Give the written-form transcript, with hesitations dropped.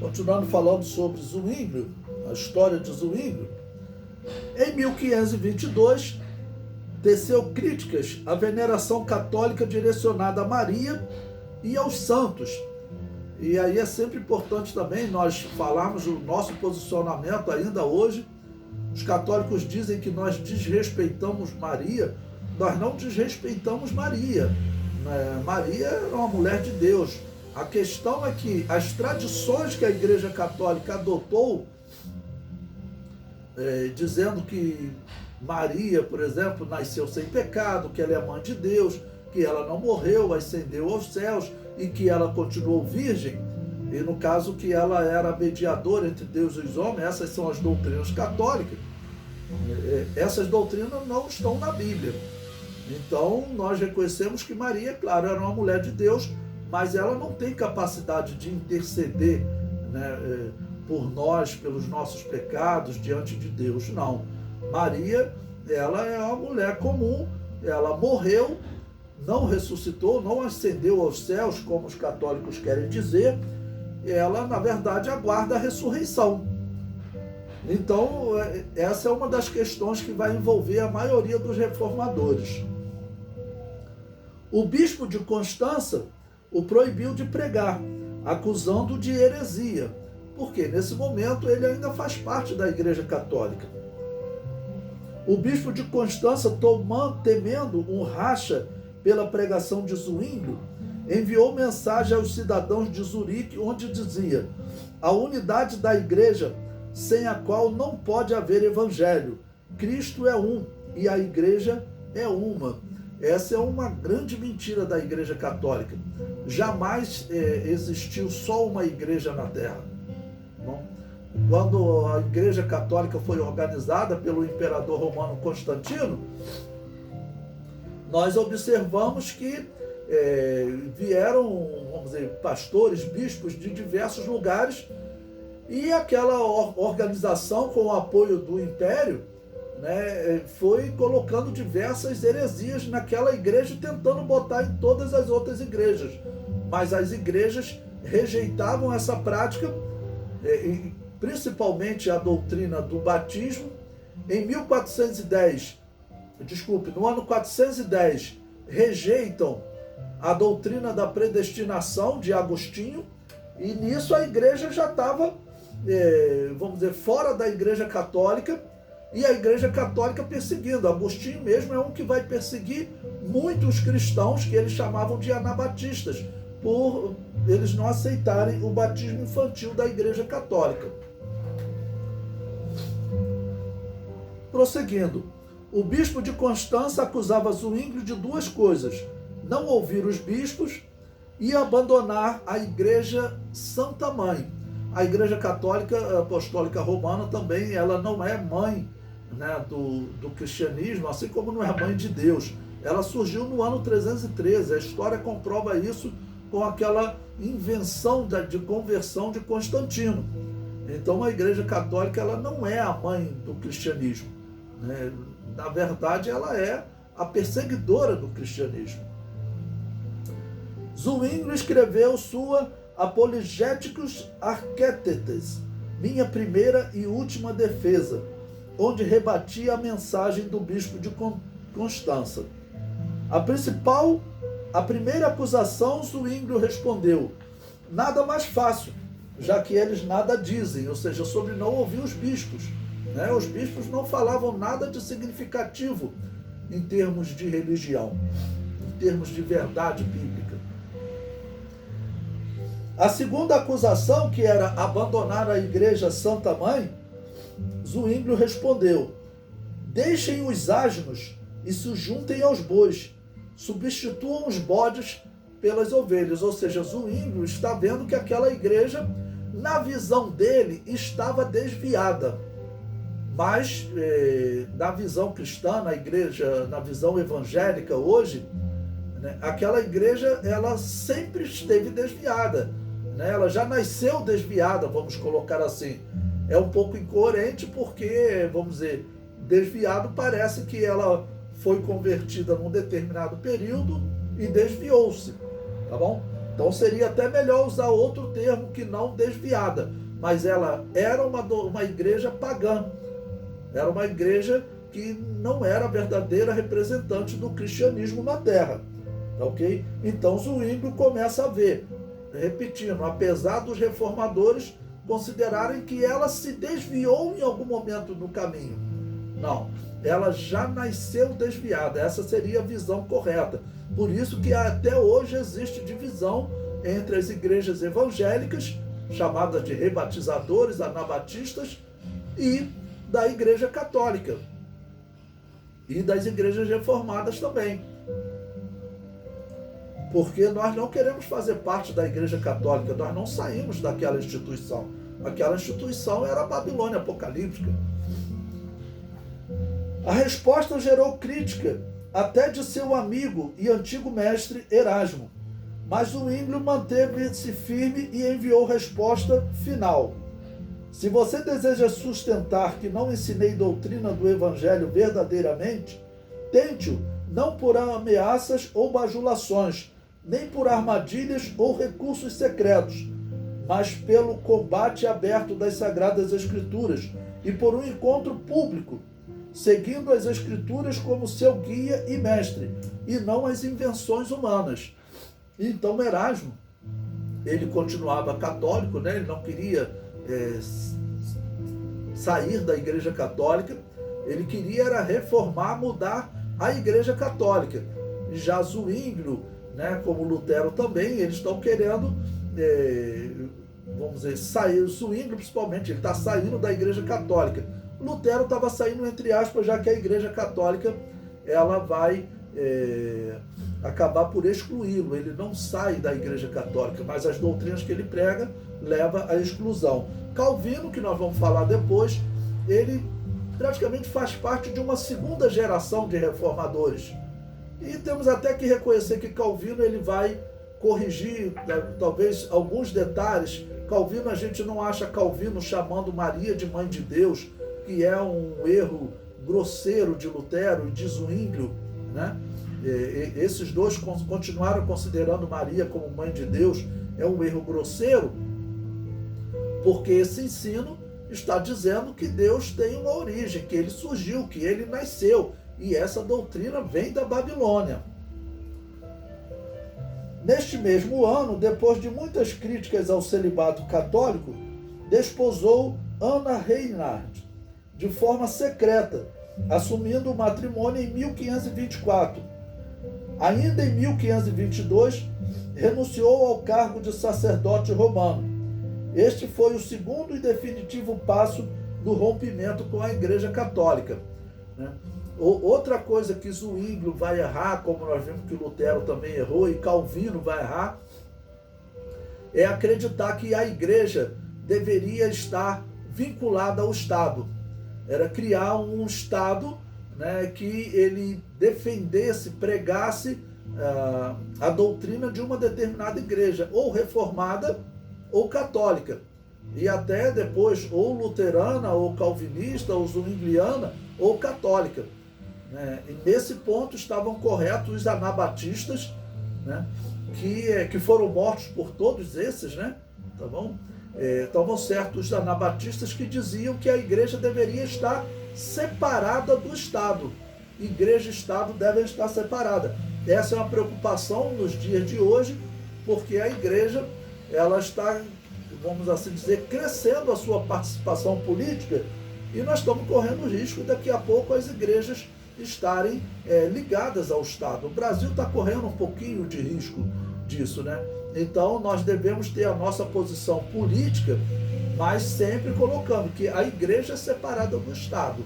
Continuando falando sobre Zwinglio, a história de Zwinglio, em 1522, teceu críticas à veneração católica direcionada a Maria e aos santos. E aí é sempre importante também nós falarmos o nosso posicionamento ainda hoje. Os católicos dizem que nós desrespeitamos Maria. Nós não desrespeitamos Maria. Maria é uma mulher de Deus. A questão é que as tradições que a Igreja Católica adotou, dizendo que Maria, por exemplo, nasceu sem pecado, que ela é mãe de Deus, que ela não morreu, ascendeu aos céus e que ela continuou virgem, e no caso que ela era mediadora entre Deus e os homens. Essas são as doutrinas católicas. Essas doutrinas não estão na Bíblia. Então nós reconhecemos que Maria, claro, era uma mulher de Deus, mas ela não tem capacidade de interceder, né, por nós, pelos nossos pecados diante de Deus. Não. Maria, ela é uma mulher comum, ela morreu, não ressuscitou, não ascendeu aos céus, como os católicos querem dizer. Ela, na verdade, aguarda a ressurreição. Então, essa é uma das questões que vai envolver a maioria dos reformadores. O bispo de Constança o proibiu de pregar, acusando-o de heresia, porque nesse momento ele ainda faz parte da Igreja Católica. O bispo de Constança, temendo um racha pela pregação de Zwinglio, enviou mensagem aos cidadãos de Zurique, onde dizia: a unidade da igreja, sem a qual não pode haver evangelho. Cristo é um e a igreja é uma. Essa é uma grande mentira da Igreja Católica. Jamais existiu só uma igreja na Terra. Não? Quando a Igreja Católica foi organizada pelo imperador romano Constantino, nós observamos que vieram, vamos dizer, pastores, bispos de diversos lugares, e aquela organização, com o apoio do Império, né, foi colocando diversas heresias naquela igreja, tentando botar em todas as outras igrejas. Mas as igrejas rejeitavam essa prática, principalmente a doutrina do batismo. No ano 410, rejeitam a doutrina da predestinação de Agostinho, e nisso a igreja já estava, vamos dizer, fora da Igreja Católica, e a Igreja Católica perseguindo. Agostinho mesmo é um que vai perseguir muitos cristãos que eles chamavam de anabatistas, por eles não aceitarem o batismo infantil da Igreja Católica. Prosseguindo, o bispo de Constança acusava Zwinglio de duas coisas: não ouvir os bispos e abandonar a Igreja Santa Mãe. A Igreja Católica Apostólica Romana também, ela não é mãe, né, do cristianismo, assim como não é mãe de Deus. Ela surgiu no ano 313, a história comprova isso com aquela invenção de conversão de Constantino. Então a Igreja Católica, ela não é a mãe do cristianismo, né? Na verdade, ela é a perseguidora do cristianismo. Zwinglio escreveu sua Apologéticos Arquetetes, minha primeira e última defesa, onde rebatia a mensagem do bispo de Constança. A primeira acusação, Zwinglio respondeu: nada mais fácil, já que eles nada dizem, ou seja, sobre não ouvir os bispos. Né? Os bispos não falavam nada de significativo em termos de religião, em termos de verdade bíblica. A segunda acusação, que era abandonar a Igreja Santa Mãe, Zwinglio respondeu: deixem os asnos e se juntem aos bois, substituam os bodes pelas ovelhas. Ou seja, Zwinglio está vendo que aquela igreja, na visão dele, estava desviada. Mas na visão cristã, na igreja, na visão evangélica hoje, né, aquela igreja, ela sempre esteve desviada, né? Ela já nasceu desviada, vamos colocar assim. É um pouco incoerente porque, vamos dizer, desviado parece que ela foi convertida num determinado período e desviou-se, tá bom? Então seria até melhor usar outro termo que não desviada, mas ela era uma igreja pagã, era uma igreja que não era a verdadeira representante do cristianismo na terra, ok? Então Zwinglio começa a ver, repetindo, apesar dos reformadores considerarem que ela se desviou em algum momento no caminho, não, ela já nasceu desviada, essa seria a visão correta. Por isso que até hoje existe divisão entre as igrejas evangélicas, chamadas de rebatizadores, anabatistas, e da igreja católica, e das igrejas reformadas também. Porque nós não queremos fazer parte da igreja católica, nós não saímos daquela instituição. Aquela instituição era a Babilônia apocalíptica. A resposta gerou crítica, até de seu amigo e antigo mestre Erasmo, mas Zwinglio manteve-se firme e enviou resposta final. Se você deseja sustentar que não ensinei doutrina do Evangelho verdadeiramente, tente-o não por ameaças ou bajulações, nem por armadilhas ou recursos secretos, mas pelo combate aberto das Sagradas Escrituras e por um encontro público, seguindo as Escrituras como seu guia e mestre, e não as invenções humanas. Então Erasmo, ele continuava católico, né? Ele não queria sair da igreja católica, ele queria era reformar, mudar a igreja católica. Já Zwinglio, né, como Lutero também, eles estão querendo, vamos dizer, sair. Zwinglio principalmente, ele está saindo da igreja católica. Lutero estava saindo, entre aspas, já que a igreja católica ela vai acabar por excluí-lo. Ele não sai da igreja católica, mas as doutrinas que ele prega leva à exclusão. Calvino, que nós vamos falar depois, ele praticamente faz parte de uma segunda geração de reformadores. E temos até que reconhecer que Calvino ele vai corrigir, talvez, alguns detalhes. Calvino, a gente não acha Calvino chamando Maria de mãe de Deus, que é um erro grosseiro de Lutero e de Zwinglio, né? Esses dois continuaram considerando Maria como mãe de Deus. É um erro grosseiro, porque esse ensino está dizendo que Deus tem uma origem, que ele surgiu, que ele nasceu, e essa doutrina vem da Babilônia. Neste mesmo ano, depois de muitas críticas ao celibato católico, desposou Ana Reinhardt de forma secreta, assumindo o matrimônio em 1524. Ainda em 1522, renunciou ao cargo de sacerdote romano. Este foi o segundo e definitivo passo do rompimento com a Igreja Católica, né? Outra coisa que Zwinglio vai errar, como nós vimos que Lutero também errou e Calvino vai errar, é acreditar que a Igreja deveria estar vinculada ao Estado. Era criar um Estado, né, que ele defendesse, pregasse a doutrina de uma determinada igreja, ou reformada ou católica, e até depois ou luterana, ou calvinista, ou zwingliana, ou católica, né? E nesse ponto estavam corretos os anabatistas, né, que foram mortos por todos esses, né? Tá bom? Estavam certos os anabatistas que diziam que a igreja deveria estar separada do Estado. Igreja e Estado devem estar separadas. Essa é uma preocupação nos dias de hoje, porque a igreja ela está, vamos assim dizer, crescendo a sua participação política, e nós estamos correndo o risco daqui a pouco as igrejas estarem ligadas ao Estado. O Brasil está correndo um pouquinho de risco disso, né? Então nós devemos ter a nossa posição política, mas sempre colocando que a igreja é separada do Estado.